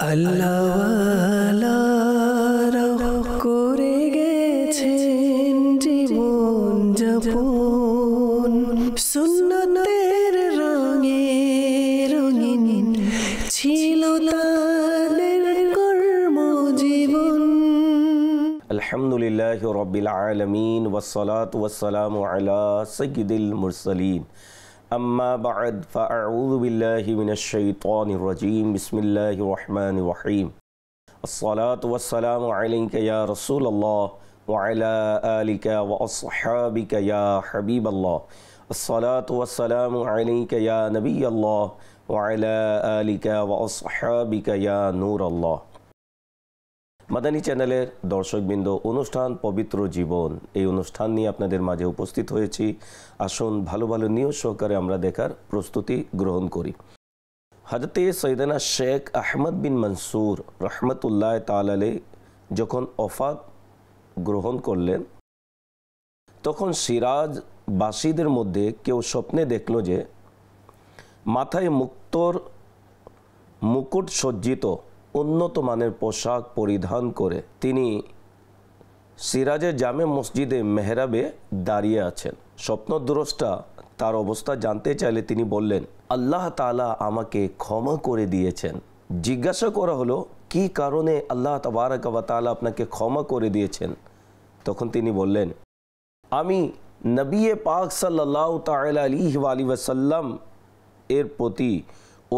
আল্লাহওয়ালারা করে গেছেন জীবন যাপন, সুন্নতের রঙে রঙিন ছিল তাদের কর্মজীবন। আলহামদুলিল্লাহি রাব্বিল আলামিন ওয়াসসালাতু ওয়াসসালামু আলা সাইয়্যিদিল মুরসালিন। আম্মা বা'দ ফাআউযু বিল্লাহি মিনাশ শাইতানির রাজীম। বিসমিল্লাহির রহমানির রহিম। আসসালাতু ওয়াসসালামু আলাইকা ইয়া রাসূলুল্লাহ ওয়া আলা আলিকা ওয়া আসহাবিকা ইয়া হাবিবাল্লাহ। আসসালাতু ওয়াসসালামু আলাইকা ইয়া নবিয়াল্লাহ ওয়া আলা আলিকা ওয়া আসহাবিকা ইয়া নূরাল্লাহ। মাদানী চ্যানেলের দর্শকবৃন্দ, অনুষ্ঠান পবিত্র জীবন, এই অনুষ্ঠান নিয়ে আপনাদের মাঝে উপস্থিত হয়েছি। আসুন ভালো ভালো নিউজ সহকারে আমরা দেখার প্রস্তুতি গ্রহণ করি। হযরতে সৈয়দনা শেখ আহমদ বিন মনসুর রহমতুল্লাহ তাআলা আলাইহি যখন ওফাত গ্রহণ করলেন, তখন সিরাজবাসীদের মধ্যে কেউ স্বপ্নে দেখল যে মাথায় মুকুট সজ্জিত উন্নত মানের পোশাক পরিধান করে তিনি সিরাজের জামে মসজিদে মেহরাবে দাঁড়িয়ে আছেন। স্বপ্নদ্রষ্টা তার অবস্থা জানতে চাইলে তিনি বললেন, আল্লাহ তাআলা আমাকে ক্ষমা করে দিয়েছেন। জিজ্ঞাসা করা হলো, কি কারণে আল্লাহ তাবারাক ওয়া তাআলা আপনাকে ক্ষমা করে দিয়েছেন? তখন তিনি বললেন, আমি নবী পাক সাল্লাল্লাহু তাআলা আলাইহি ওয়া সাল্লাম এর প্রতি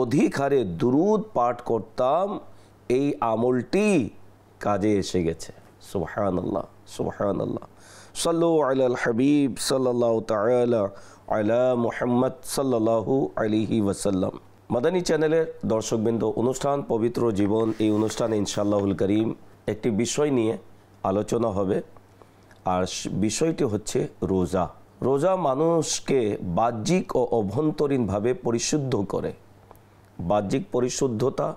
অধিক হারে দুরূদ পাঠ করতাম, এই আমলটি কাজে এসে গেছে। সুবহানাল্লাহ সুবহানাল্লাহ। সাল্লু আলাল হাবিব সাল্লাল্লাহু তাআলা আলা মুহাম্মদ সাল্লাল্লাহু আলাইহি ওয়াসাল্লাম। মাদানী চ্যানেলের দর্শকবৃন্দ, অনুষ্ঠান পবিত্র জীবন, এই অনুষ্ঠানে ইনশাআল্লাহুল করিম একটি বিষয় নিয়ে আলোচনা হবে, আর বিষয়টি হচ্ছে রোজা। রোজা মানুষকে বাহ্যিক ও অভ্যন্তরীণভাবে পরিশুদ্ধ করে। বাহ্যিক পরিশুদ্ধতা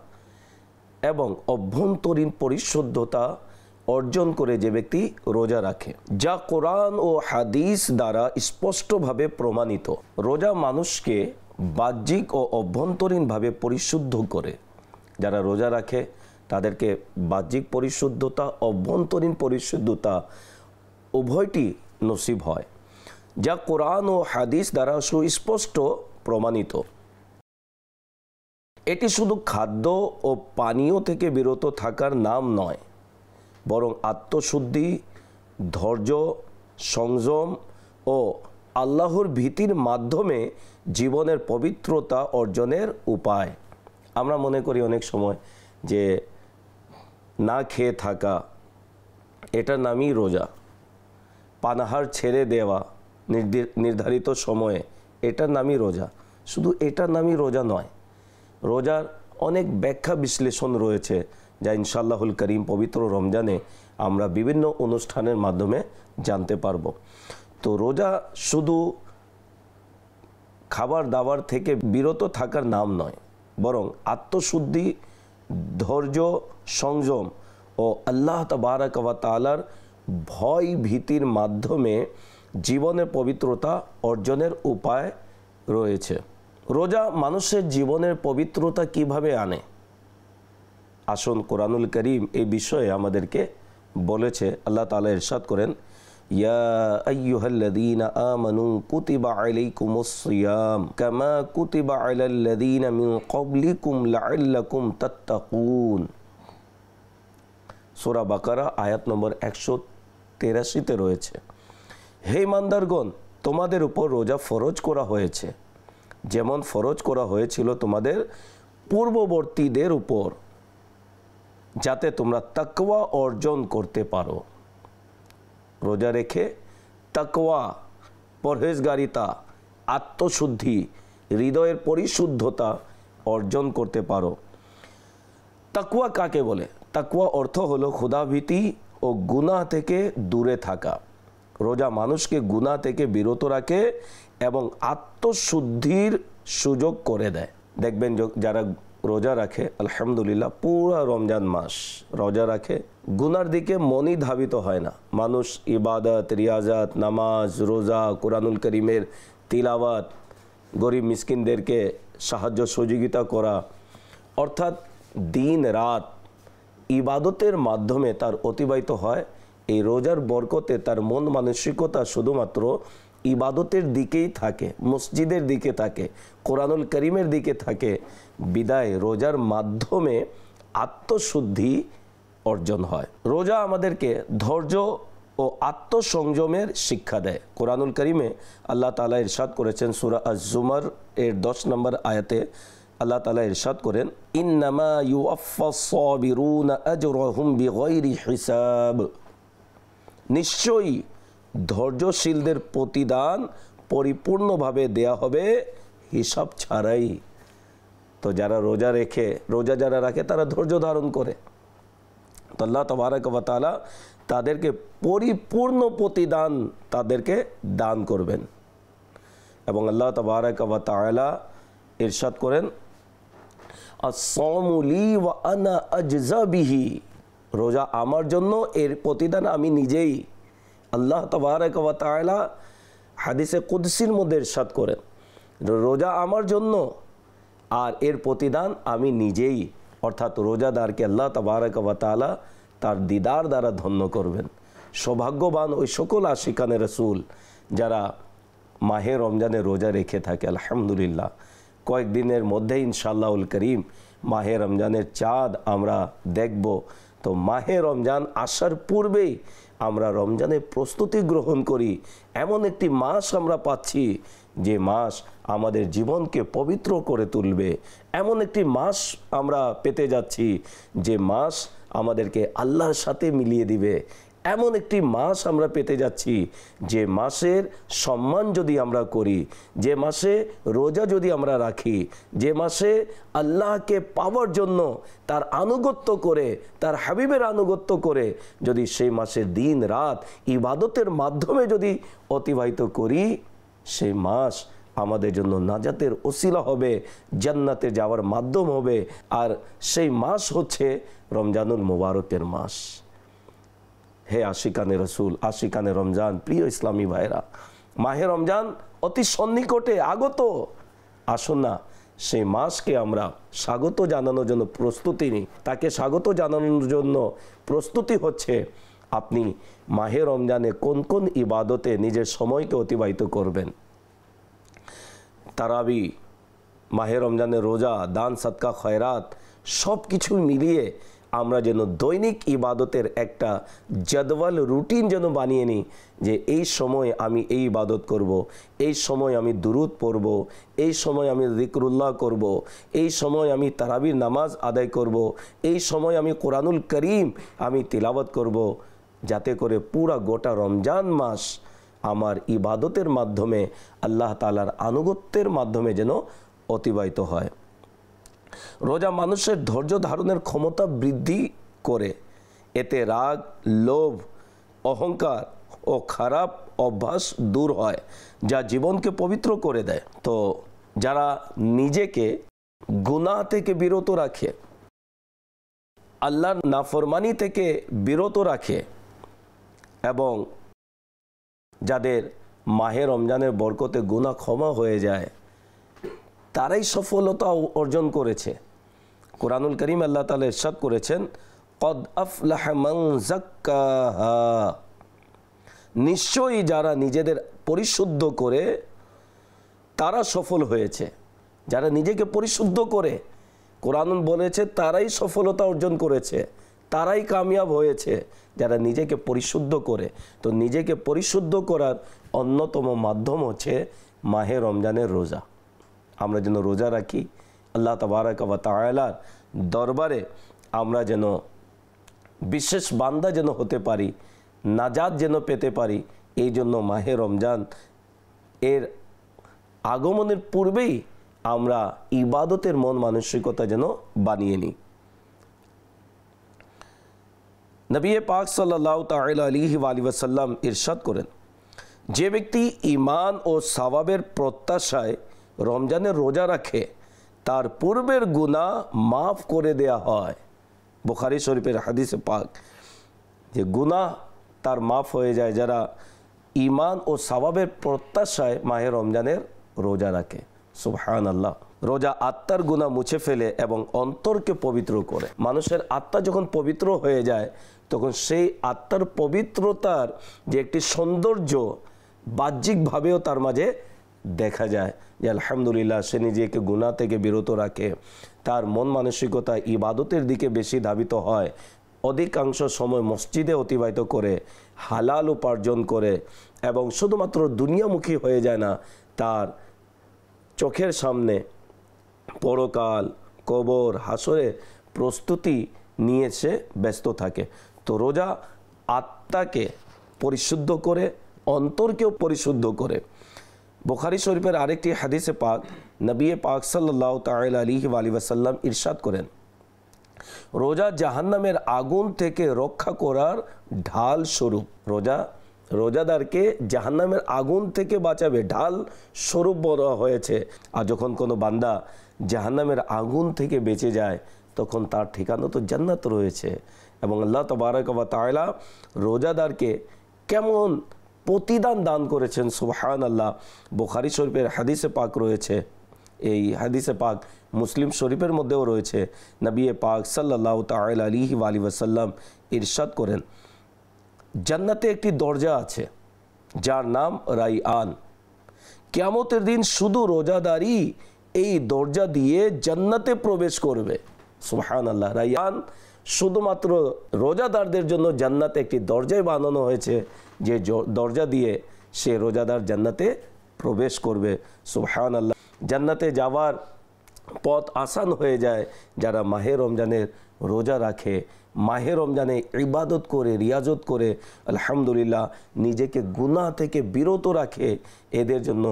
এবং অভ্যন্তরীণ পরিশুদ্ধতা অর্জন করে যে ব্যক্তি রোজা রাখে, যা কোরআন ও হাদিস দ্বারা স্পষ্টভাবে প্রমাণিত। রোজা মানুষকে বাহ্যিক ও অভ্যন্তরীণভাবে পরিশুদ্ধ করে। যারা রোজা রাখে তাদেরকে বাহ্যিক পরিশুদ্ধতা, অভ্যন্তরীণ পরিশুদ্ধতা উভয়টি নসিব হয়, যা কোরআন ও হাদিস দ্বারা সুস্পষ্ট প্রমাণিত। এটি শুধু খাদ্য ও পানীয় থেকে বিরত থাকার নাম নয়, বরং আত্মশুদ্ধি, ধৈর্য, সংযম ও আল্লাহর ভীতির মাধ্যমে জীবনের পবিত্রতা অর্জনের উপায়। আমরা মনে করি অনেক সময় যে না খেয়ে থাকা, এটার নামই রোজা। পানাহার ছেড়ে দেওয়া নির্ধারিত সময়ে, এটার নামই রোজা। শুধু এটার নামই রোজা নয়, রোজার অনেক ব্যাখ্যা বিশ্লেষণ রয়েছে, যা ইনশাআল্লাহুল করিম পবিত্র রমজানে আমরা বিভিন্ন অনুষ্ঠানের মাধ্যমে জানতে পারব। তো রোজা শুধু খাবার দাবার থেকে বিরত থাকার নাম নয়, বরং আত্মশুদ্ধি, ধৈর্য, সংযম ও আল্লাহ তাবারাক ওয়া তাআলার ভয় ভীতির মাধ্যমে জীবনের পবিত্রতা অর্জনের উপায় রয়েছে। রোজা মানুষের জীবনের পবিত্রতা কিভাবে আনে? আসুন কোরআনুল করিম এই বিষয়ে আমাদেরকে বলেছে। আল্লাহ তাআলা ইরশাদ করেন, ইয়া আইয়ুহাল্লাযীনা আমানু কুতিবা আলাইকুমুস সিয়াম কামা কুতিবা আলাল্লাযীনা মিন ক্বাবলিকুম লাআল্লাকুম তাত্তাকুন। সূরা বাকারা আয়াত নম্বর 183-তে রয়েছে, হে ঈমানদারগণ, তোমাদের উপর রোজা ফরজ করা হয়েছে, যেমন ফরজ করা হয়েছিল তোমাদের পূর্ববর্তীদের উপর, যাতে তোমরা তাকওয়া অর্জন করতে পারো। রোজা রেখে তাকওয়া, পরহেজগারিতা, আত্মশুদ্ধি, হৃদয়ের পরিশুদ্ধতা অর্জন করতে পারো। তাকওয়া কাকে বলে? তাকওয়া অর্থ হলো ক্ষুধাভীতি ও গুনাহ থেকে দূরে থাকা। রোজা মানুষকে গুনাহ থেকে বিরত রাখে এবং আত্মশুদ্ধির সুযোগ করে দেয়। দেখবেন যারা রোজা রাখে, আলহামদুলিল্লাহ, পুরো রমজান মাস রোজা রাখে, গুনার দিকে মনই ধাবিত হয় না। মানুষ ইবাদত, রিয়াজাত, নামাজ, রোজা, কোরআনুল করিমের তিলাওয়াত, গরিব মিসকিনদেরকে সাহায্য সহযোগিতা করা, অর্থাৎ দিন রাত ইবাদতের মাধ্যমে তার অতিবাহিত হয়, এই রোজার বরকতে তার মন মানসিকতা শুধুমাত্র ইবাদতের দিকেই থাকে, মসজিদের দিকে থাকে, কোরআনুল করিমের দিকে থাকে। বিদায় রোজার মাধ্যমে আত্মশুদ্ধি অর্জন হয়। রোজা আমাদেরকে ধৈর্য ও আত্মসংযমের শিক্ষা দেয়। কোরআনুল করিমে আল্লাহ তাআলা ইরশাদ করেছেন, সূরা আজ-জুমার এর 10 নম্বর আয়াতে আল্লাহ তাআলা ইরশাদ করেন, ইন্নামা ইউওয়াফফাস সাবিরুনা আজরাহুম বিগাইরি হিসাব। নিশ্চয়ই ধৈর্যশীলদের প্রতিদান পরিপূর্ণভাবে দেয়া হবে হিসাব ছাড়াই। তো যারা রোজা যারা রাখে তারা ধৈর্য ধারণ করে, তো আল্লাহ তাবারক ওয়া তাআলা তাদেরকে পরিপূর্ণ প্রতিদান তাদেরকে দান করবেন। এবং আল্লাহ তাবারক ওয়া তাআলা ইরশাদ করেন, আস-সাওমু লি ওয়া আনা আজজা বিহি। রোজা আমার জন্য, এর প্রতিদান আমি নিজেই। আল্লাহ তাবারক ওয়া তাআলা হাদিসে কুদসির মধ্যে ইরশাদ করেন, রোজা আমার জন্য আর এর প্রতিদান আমি নিজেই। অর্থাৎ রোজাদারকে আল্লাহ তাবারক ওয়া তাআলা তার দিদার দ্বারা ধন্য করবেন। সৌভাগ্যবান ওই সকল আশিকানে রসুল যারা মাহে রমজানে রোজা রেখে থাকে। আলহামদুলিল্লাহ, কয়েকদিনের মধ্যে ইনশাআল্লাহুল করিম মাহে রমজানের চাঁদ আমরা দেখব। তো মাহে রমজান আসার পূর্বেই আমরা রমজানের প্রস্তুতি গ্রহণ করি। এমন একটি মাস আমরা পাচ্ছি যে মাস আমাদের জীবনকে পবিত্র করে তুলবে। এমন একটি মাস আমরা পেতে যাচ্ছি যে মাস আমাদেরকে আল্লাহর সাথে মিলিয়ে দিবে। এমন একটি মাস আমরা পেতে যাচ্ছি যে মাসের সম্মান যদি আমরা করি, যে মাসে রোজা যদি আমরা রাখি, যে মাসে আল্লাহকে পাওয়ার জন্য তার আনুগত্য করে, তার হাবিবের আনুগত্য করে যদি সেই মাসের দিন রাত ইবাদতের মাধ্যমে যদি অতিবাহিত করি, সেই মাস আমাদের জন্য নাজাতের ওসিলা হবে, জান্নাতে যাওয়ার মাধ্যম হবে। আর সেই মাস হচ্ছে রমজানুল মুবারকের মাস। হে আশিকানে রসুল, আশিকানে রমজান, প্রিয় ইসলামী ভাইরা, মাহে রমজান অতি সন্নিকটে আগত। আসুন না সেই মাসকে আমরা স্বাগত জানানোর জন্য প্রস্তুতি নিই। তাকে স্বাগত জানানোর জন্য প্রস্তুতি হচ্ছে আপনি মাহে রমজানে কোন কোন ইবাদতে নিজের সময়কে অতিবাহিত করবেন। তারাবি, মাহে রমজানের রোজা, দান, সদকা, খয়রাত সব কিছু মিলিয়ে আমরা যেন দৈনিক ইবাদতের একটা জদওয়াল, রুটিন যেন বানিয়ে নিই যে এই সময় আমি এই ইবাদত করব, এই সময় আমি দুরুদ পড়ব, এই সময় আমি যিকরুল্লাহ করব, এই সময় আমি তারাবির নামাজ আদায় করব, এই সময় আমি কোরআনুল করিম আমি তিলাওয়াত করব, যাতে করে পুরা গোটা রমজান মাস আমার ইবাদতের মাধ্যমে আল্লাহ তাআলার আনুগত্যের মাধ্যমে যেন অতিবাহিত হয়। রোজা মানুষের ধৈর্য ধারণের ক্ষমতা বৃদ্ধি করে। এতে রাগ, লোভ, অহংকার ও খারাপ অভ্যাস দূর হয়, যা জীবনকে পবিত্র করে দেয়। তো যারা নিজেকে গুনাহ থেকে বিরত রাখে, আল্লাহর নাফরমানি থেকে বিরত রাখে এবং যাদের মাহে রমজানের বরকতে গুনাহ ক্ষমা হয়ে যায়, তারাই সফলতা অর্জন করেছে। কোরআনুল করিম আল্লাহ তাআলা ইরশাদ করেছেন, কদ আফলাহা মান যাক্কাহা। নিশ্চয়ই যারা নিজেদের পরিশুদ্ধ করে তারা সফল হয়েছে। যারা নিজেকে পরিশুদ্ধ করে, কোরআন বলেছে তারাই সফলতা অর্জন করেছে, তারাই কামিয়াব হয়েছে যারা নিজেকে পরিশুদ্ধ করে। তো নিজেকে পরিশুদ্ধ করার অন্যতম মাধ্যম হচ্ছে মাহে রমজানের রোজা। আমরা যেন রোজা রাখি, আল্লাহ তাবারক ওয়া তাআলার দরবারে আমরা যেন বিশেষ বান্দা যেন হতে পারি, নাজাত যেন পেতে পারি। এই জন্য মাহে রমজান এর আগমনের পূর্বেই আমরা ইবাদতের মন মানসিকতা যেন বানিয়ে নিই। নবী পাক সাল্লাল্লাহু তাআলা আলাইহি ওয়া সাল্লাম ইরশাদ করেন, যে ব্যক্তি ঈমান ও সওয়াবের প্রত্যাশায় রমজানের রোজা রাখে তার পূর্বের গুনাহ মাফ করে দেয়া হয়। বুখারী শরীফের হাদিসে পাক, যে গুনাহ তার মাফ হয়ে যায় যারা ঈমান ও সওয়াবের প্রত্যাশায় মাহে রমজানের রোজা রাখে। সুবহানাল্লাহ। রোজা আত্মার গুনাহ মুছে ফেলে এবং অন্তরকে পবিত্র করে। মানুষের আত্মা যখন পবিত্র হয়ে যায় তখন সেই আত্মার পবিত্রতার যে একটি সৌন্দর্য বাহ্যিকভাবেও তার মাঝে দেখা যায় যে আলহামদুলিল্লাহ সে নিজেকে গুনাহ থেকে বিরত রাখে, তার মন মানসিকতা ইবাদতের দিকে বেশি ধাবিত হয়, অধিকাংশ সময় মসজিদে অতিবাহিত করে, হালাল উপার্জন করে এবং শুধুমাত্র দুনিয়ামুখী হয়ে যায় না, তার চোখের সামনে পরকাল, কবর, হাসরে প্রস্তুতি নিয়ে সে ব্যস্ত থাকে। তো রোজা আত্মাকে পরিশুদ্ধ করে, অন্তরকেও পরিশুদ্ধ করে। বুখারী শরীফের আরেকটি হাদিসে পাক নবী পাক সাল্লাল্লাহু তাআলা আলাইহি ওয়াসাল্লাম ইরশাদ করেন, রোজা জাহান্নামের আগুন থেকে রক্ষা করার ঢাল স্বরূপ। রোজাদারকে জাহান্নামের আগুন থেকে বাঁচাবে, ঢাল স্বরূপ বলা হয়েছে। আর যখন কোনো বান্দা জাহান্নামের আগুন থেকে বেঁচে যায় তখন তার ঠিকানা তো জান্নাত রয়েছে। এবং আল্লাহ তাবারক ওয়া তাআলা রোজাদারকে কেমন প্রতিদান দান করেছেন, সুবহানাল্লাহ। বুখারী শরীফের হাদিসে পাক রয়েছে, এই হাদিসে পাক মুসলিম শরীফের মধ্যেও রয়েছে। নবী পাক সাল্লাল্লাহু তাআলা আলাইহি ওয়াসাল্লাম ইরশাদ করেন, জান্নাতে একটি দরজা আছে যার নাম রাইয়ান। কিয়ামতের দিন শুধু রোজাদারই এই দরজা দিয়ে জান্নাতে প্রবেশ করবে। সুবহানাল্লাহ। রাইয়ান শুধুমাত্র রোজাদারদের জন্য জান্নাতে একটি দরজাই বানানো হয়েছে, যে দরজা দিয়ে সে রোজাদার জান্নাতে প্রবেশ করবে। সুবহানাল্লাহ। জান্নাতে যাওয়ার পথ আসান হয়ে যায় যারা মাহে রমজানের রোজা রাখে, মাহে রমজানে ইবাদত করে, রিয়াজত করে, আলহামদুলিল্লাহ নিজেকে গুনাহ থেকে বিরত রাখে। এদের জন্য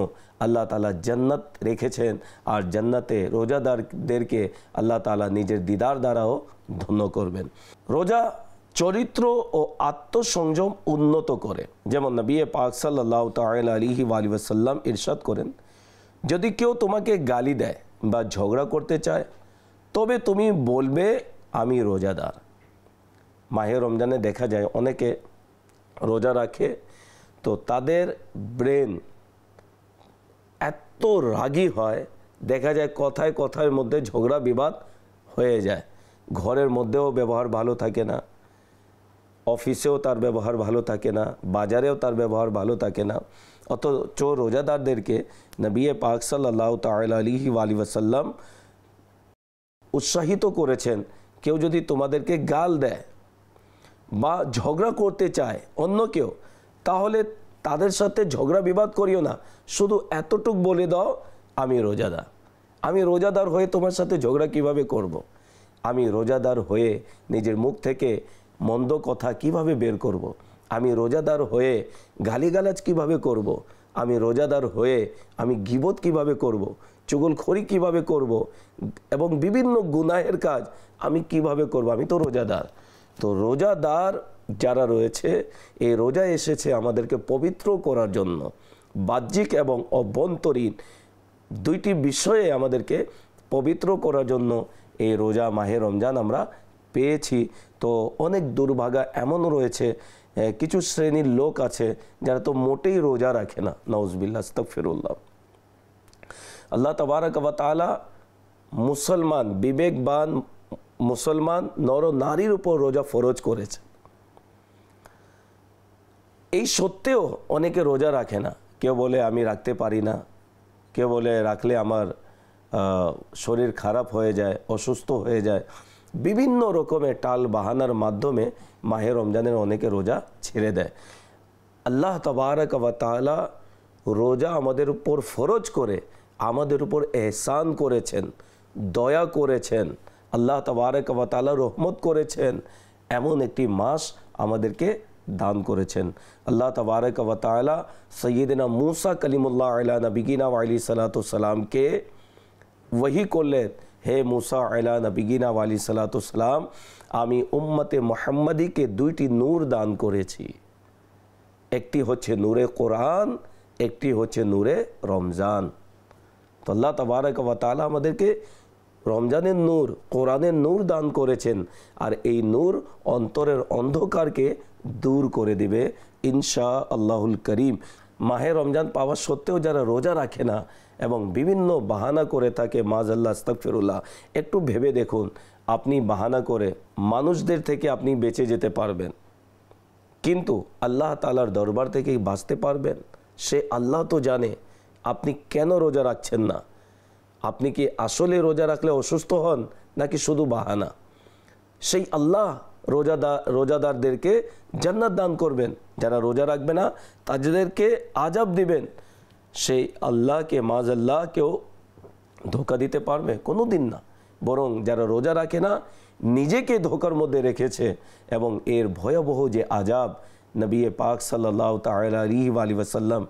আল্লাহ তাআলা জান্নাত রেখেছেন। আর জান্নাতে রোজাদারদেরকে আল্লাহ তাআলা নিজের দিদার দ্বারাও ধন্য করবেন। রোজা চরিত্র ও আত্মসংযম উন্নত করে। যেমন নবী পাক সাল্লাল্লাহু তাআলা আলাইহি ওয়াসাল্লাম ইরশাদ করেন, যদি কেউ তোমাকে গালি দেয় বা ঝগড়া করতে চায় তবে তুমি বলবে আমি রোজাদার। মাহে রমজানে দেখা যায় অনেকে রোজা রাখে তো তাদের ব্রেন এত রাগী হয়, দেখা যায় কথায় কথায় মধ্যে ঝগড়া বিবাদ হয়ে যায়। ঘরের মধ্যেও ব্যবহার ভালো থাকে না, অফিসেও তার ব্যবহার ভালো থাকে না, বাজারেও তার ব্যবহার ভালো থাকে না। অথচ রোজাদারদেরকে নবী পাক সাল্লাল্লাহু তাআলা আলাইহি ওয়াসাল্লাম উৎসাহিত করেছেন, কেউ যদি তোমাদেরকে গাল দেয় বা ঝগড়া করতে চায় অন্য কেউ, তাহলে তাদের সাথে ঝগড়া বিবাদ করিও না, শুধু এতটুক বলে দাও আমি রোজাদার। আমি রোজাদার হয়ে তোমার সাথে ঝগড়া কিভাবে করব। আমি রোজাদার হয়ে নিজের মুখ থেকে মন্দ কথা কিভাবে বের করব। আমি রোজাদার হয়ে গালিগালাজ কিভাবে করব। আমি রোজাদার হয়ে আমি গীবত কিভাবে করব, চুগলখড়ি কিভাবে করব এবং বিভিন্ন গুনাহের কাজ আমি কিভাবে করব। আমি তো রোজাদার। তো রোজাদার যারা রয়েছে, এই রোজা এসেছে আমাদেরকে পবিত্র করার জন্য। বাহ্যিক এবং অভ্যন্তরীণ দুইটি বিষয়ে আমাদেরকে পবিত্র করার জন্য এই রোজা মাহে রমজান আমরা পেয়েছি। তো অনেক দুর্ভাগা এমনও রয়েছে, কিছু শ্রেণীর লোক আছে যারা তো মোটেই রোজা রাখে না, নাউজুবিল্লাহ, আস্তাগফিরুল্লাহ। আল্লাহ তাবারক ওয়া তাআলা মুসলমান, বিবেকবান মুসলমান নর নারীর উপর রোজা ফরজ করেছে। এই সত্ত্বেও অনেকে রোজা রাখে না। কেউ বলে আমি রাখতে পারি না, কেউ বলে রাখলে আমার শরীর খারাপ হয়ে যায়, অসুস্থ হয়ে যায়। বিভিন্ন রকমের টাল বাহানার মাধ্যমে মাহে রমজানের অনেকে রোজা ছেড়ে দেয়। আল্লাহ তাবারক ওয়া তাআলা রোজা আমাদের উপর ফরজ করে আমাদের উপর এহসান করেছেন, দয়া করেছেন। আল্লাহ তাবারক ওয়া তাআলা রহমত করেছেন, এমন একটি মাস আমাদেরকে দান করেছেন। আল্লাহ তাবারক ওয়া তাআলা সাইয়্যিদিনা মুসা কালিমুল্লাহ আলা নবিয়িনা ওয়া আলাইহিস সালাতু সালামকে ওহী করলেন, হে মুসা আলা নবিয়িনা ওয়া আলাইহিস সালাতু সালাম, আমি উম্মতে মুহাম্মাদীকে দুইটি নূর দান করেছি। একটি হচ্ছে নূরে কোরআন, একটি হচ্ছে নূরে রমজান। তো আল্লাহ তাবারক ওয়া তাআলা আমাদেরকে রমজানের নূর, কোরআনের নূর দান করেছেন। আর এই নূর অন্তরের অন্ধকারকে দূর করে দিবে ইনশা আল্লাহুল করিম। মাহে রমজান পাওয়া সত্ত্বেও যারা রোজা রাখে না, এবং বিভিন্ন বাহানা করে থাকে, মাযাল্লাহ আস্তাগফিরুল্লাহ। একটু ভেবে দেখুন, আপনি বাহানা করে মানুষদের থেকে আপনি বেঁচে যেতে পারবেন, কিন্তু আল্লাহ তাআলার দরবার থেকে বাঁচতে পারবেন? সে আল্লাহ তো জানে আপনি কেন রোজা রাখছেন না। আপনি কি আসলে রোজা রাখলে অসুস্থ হন নাকি শুধু বাহানা? সেই আল্লাহ রোজাদারদেরকে জান্নাত দান করবেন, যারা রোজা রাখবে না তাদেরকে আযাব দিবেন। সেই আল্লাহকে, মাযাল্লাহকেও ধোঁকা দিতে পারবে? কোনো দিন না। বরং যারা রোজা রাখে না নিজেকে ধোঁকার মধ্যে রেখেছে, এবং এর ভয়াবহ যে আযাব, নবী পাক সাল্লাল্লাহু তাআলা আলাইহি ওয়াসাল্লাম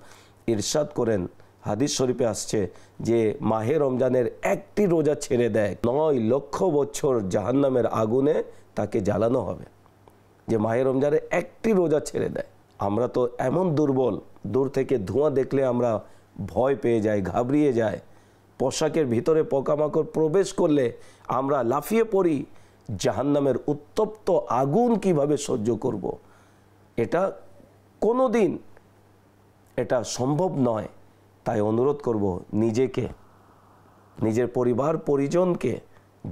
ইরশাদ করেন, হাদিস শরীফে আসছে যে মাহে রমজানের একটি রোজা ছেড়ে দেয় 9 লক্ষ বছর জাহান্নামের আগুনে তাকে জ্বালানো হবে। যে মাহে রমজানের একটি রোজা ছেড়ে দেয়। আমরা তো এমন দুর্বল, দূর থেকে ধোঁয়া দেখলে আমরা ভয় পেয়ে যাই, ঘাবড়িয়ে যাই। পোশাকের ভিতরে পোকামাকড় প্রবেশ করলে আমরা লাফিয়ে পড়ি। জাহান্নামের উত্তপ্ত আগুন কিভাবে সহ্য করব? এটা কোনো দিন এটা সম্ভব নয়। তাই অনুরোধ করব, নিজেকে, নিজের পরিবার পরিজনকে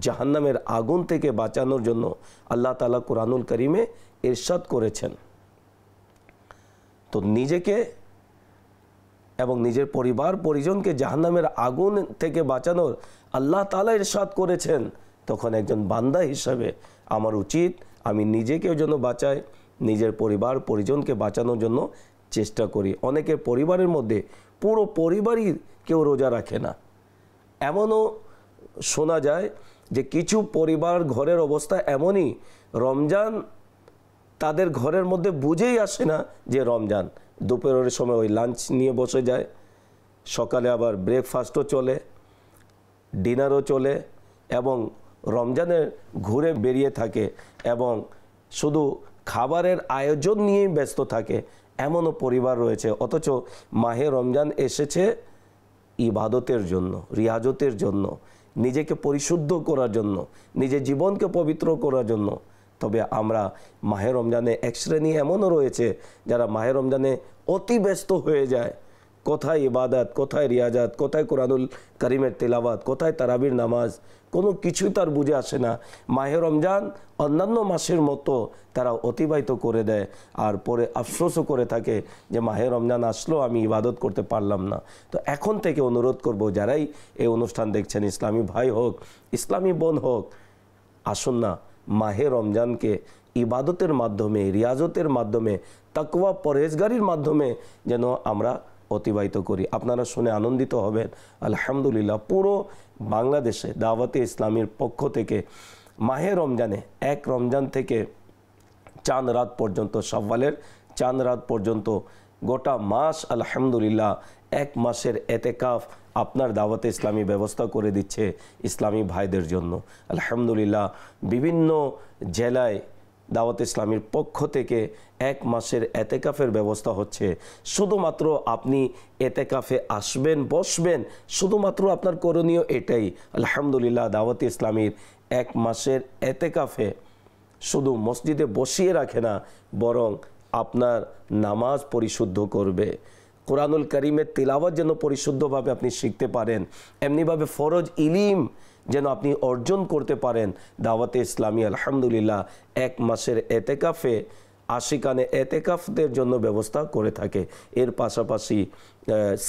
জাহান্নামের আগুন থেকে বাঁচানোর জন্য আল্লাহ তাআলা কুরআনুল কারীমে ইরশাদ করেছেন। তো নিজেকে এবং নিজের পরিবার পরিজনকে জাহান্নামের আগুন থেকে বাঁচানোর আল্লাহ তাআলা ইরশাদ করেছেন, তখন একজন বান্দা হিসাবে আমার উচিত আমি নিজেকেও যেন বাঁচাই, নিজের পরিবার পরিজনকে বাঁচানোর জন্য চেষ্টা করি। অনেকের পরিবারের মধ্যে পুরো পরিবারই কেউ রোজা রাখে না। এমনও শোনা যায় যে কিছু পরিবার, ঘরের অবস্থা এমনই, রমজান তাদের ঘরের মধ্যে বুঝেই আসে না যে রমজান। দুপুরের সময় ওই লাঞ্চ নিয়ে বসে যায়, সকালে আবার ব্রেকফাস্টও চলে, ডিনারও চলে, এবং রমজানের ঘুরে বেরিয়ে থাকে এবং শুধু খাবারের আয়োজন নিয়েই ব্যস্ত থাকে। এমনও পরিবার রয়েছে। অথচ মাহে রমজান এসেছে ইবাদতের জন্য, রিয়াজতের জন্য, নিজেকে পরিশুদ্ধ করার জন্য, নিজের জীবনকে পবিত্র করার জন্য। তবে আমরা মাহে রমজানে এক শ্রেণী এমনও রয়েছে যারা মাহে রমজানে অতি ব্যস্ত হয়ে যায়। কোথায় ইবাদত, কোথায় রিয়াজাত, কোথায় কুরআনুল কারীমের তেলাওয়াত, কোথায় তারাবির নামাজ, কোনো কিছুই তার বুঝে আসে না। মাহে রমজান অন্যান্য মাসের মতো তারা অতিবাহিত করে দেয়, আর পরে আফসোসও করে থাকে যে মাহে রমজান আসলো, আমি ইবাদত করতে পারলাম না। তো এখন থেকে অনুরোধ করব, যারাই এই অনুষ্ঠান দেখছেন, ইসলামী ভাই হোক, ইসলামী বোন হোক, আসুন না মাহে রমজানকে ইবাদতের মাধ্যমে, রিয়াজতের মাধ্যমে, তাকওয়া পরহেজগারির মাধ্যমে যেন আমরা অতিবাহিত করি। আপনারা শুনে আনন্দিত হবেন। আলহামদুলিল্লাহ, পুরো বাংলাদেশে দাওয়াতে ইসলামীর পক্ষ থেকে মাহে রমজানে, এক রমজান থেকে চাঁদ রাত পর্যন্ত, শাওয়ালের চাঁদ রাত পর্যন্ত গোটা মাস আলহামদুলিল্লাহ এক মাসের এতেকাফ আপনার দাওয়াতে ইসলামী ব্যবস্থা করে দিচ্ছে ইসলামী ভাইদের জন্য। আলহামদুলিল্লাহ, বিভিন্ন জেলায় দাওয়াত ইসলামীর পক্ষ থেকে এক মাসের এতেকাফের ব্যবস্থা হচ্ছে। শুধুমাত্র আপনি এতেকাফে আসবেন, বসবেন, শুধুমাত্র আপনার করণীয় এটাই। আলহামদুলিল্লাহ, দাওয়াত ইসলামীর এক মাসের এতেকাফে শুধু মসজিদে বসিয়ে রাখে না, বরং আপনার নামাজ পরিশুদ্ধ করবে, কুরআনুল কারীমের তিলাওয়াত যেন পরিশুদ্ধভাবে আপনি শিখতে পারেন, এমনিভাবে ফরজ ইলম যেন আপনি অর্জন করতে পারেন। দাওয়াতে ইসলামী আলহামদুলিল্লাহ এক মাসের এতেকাফে আশিকানে এতেকাফদের জন্য ব্যবস্থা করে থাকে। এর পাশাপাশি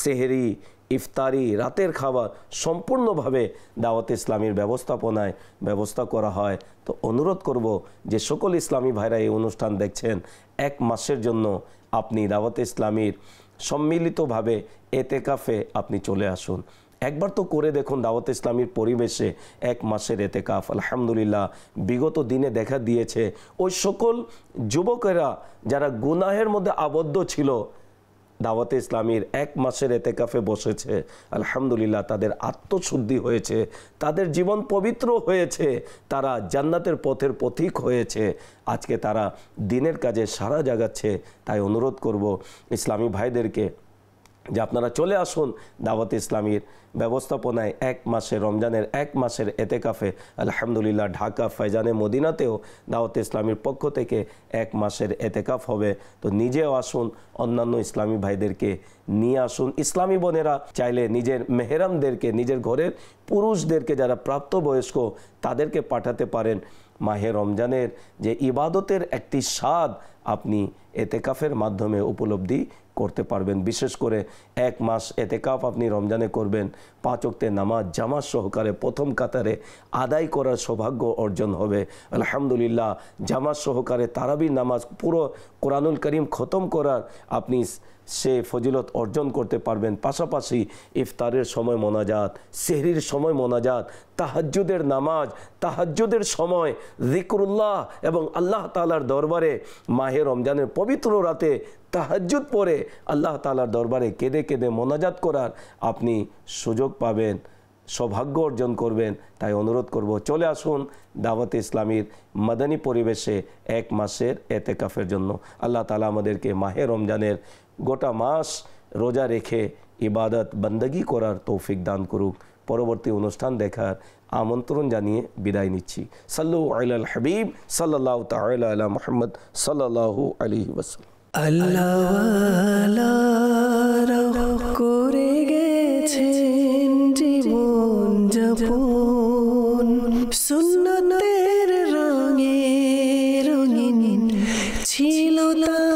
সেহরি, ইফতারি, রাতের খাবার সম্পূর্ণভাবে দাওয়াতে ইসলামীর ব্যবস্থাপনায় ব্যবস্থা করা হয়। তো অনুরোধ করব যে সকল ইসলামী ভাইরা এই অনুষ্ঠান দেখছেন, এক মাসের জন্য আপনি দাওয়াতে ইসলামীর সম্মিলিতভাবে এতেকাফে আপনি চলে আসুন। একবার তো করে দেখুন দাওয়াত ইসলামীর পরিবেশে এক মাসের এতেকাফ। আলহামদুলিল্লাহ, বিগত দিনে দেখা দিয়েছে ওই সকল যুবকেরা যারা গুনাহের মধ্যে আবদ্ধ ছিল, দাওয়াতে ইসলামীর এক মাসের এতেকাফে বসেছে, আলহামদুলিল্লাহ তাদের আত্মশুদ্ধি হয়েছে, তাদের জীবন পবিত্র হয়েছে, তারা জান্নাতের পথের পথিক হয়েছে। আজকে তারা দিনের কাজে সারা জাগাচ্ছে। তাই অনুরোধ করব ইসলামী ভাইদেরকে, যে আপনারা চলে আসুন দাওয়াত ইসলামীর ব্যবস্থাপনায় 1 মাসের রমজানের 1 মাসের এতেকাফে। আলহামদুলিল্লাহ ঢাকা ফয়জানে মদিনাতেও দাওয়াত ইসলামীর পক্ষ থেকে 1 মাসের এতেকাফ হবে। তো নিজেও আসুন, অন্যান্য ইসলামী ভাইদেরকে নিয়ে আসুন। ইসলামী বোনেরা চাইলে নিজের মেহরামদেরকে, নিজের ঘরের পুরুষদেরকে যারা প্রাপ্তবয়স্ক তাদেরকে পাঠাতে পারেন। মাহে রমজানের যে ইবাদতের একটি স্বাদ আপনি এতেকাফের মাধ্যমে উপলব্ধি করতে পারবেন। বিশেষ করে 1 মাস এতেকাফ আপনি রমজানে করবেন, 5 ওয়াক্তের নামাজ জামাত সহকারে প্রথম কাতারে আদায় করার সৌভাগ্য অর্জন হবে। আলহামদুলিল্লাহ, জামাত সহকারে তারাবির নামাজ পুরো কোরআনুল করিম খতম করার আপনি সে ফজিলত অর্জন করতে পারবেন। পাশাপাশি ইফতারের সময় মোনাজাত, সেহরির সময় মোনাজাত, তাহাজ্জুদের নামাজ, তাহাজ্জুদের সময় যিকরুল্লাহ এবং আল্লাহ তাআলার দরবারে মাহে রমজানের পবিত্র রাতে তাহাজ্জুদ পড়ে আল্লাহ তাআলার দরবারে কেঁদে কেঁদে মোনাজাত করার আপনি সুযোগ পাবেন, সৌভাগ্য অর্জন করবেন। তাই অনুরোধ করব, চলে আসুন দাওয়াত ইসলামীর মাদানী পরিবেশে 1 মাসের এতেকাফের জন্য। আল্লাহ তাআলা আমাদেরকে মাহে রমজানের গোটা মাস রোজা রেখে ইবাদত বন্দগি করার তৌফিক দান করুক। পরবর্তী অনুষ্ঠান দেখার আমন্ত্রণ জানিয়ে বিদায় নিচ্ছি। সাল্লু আলাল হাবিব সাল্লাল্লাহু তাআলা আলা মুহাম্মদ সাল্লাল্লাহু আলাইহি ওয়াসাল্লাম। আল্লাহ করে গেছেন জীবন যাপন, সুন্নতের রঙে রঙিন ছিল তার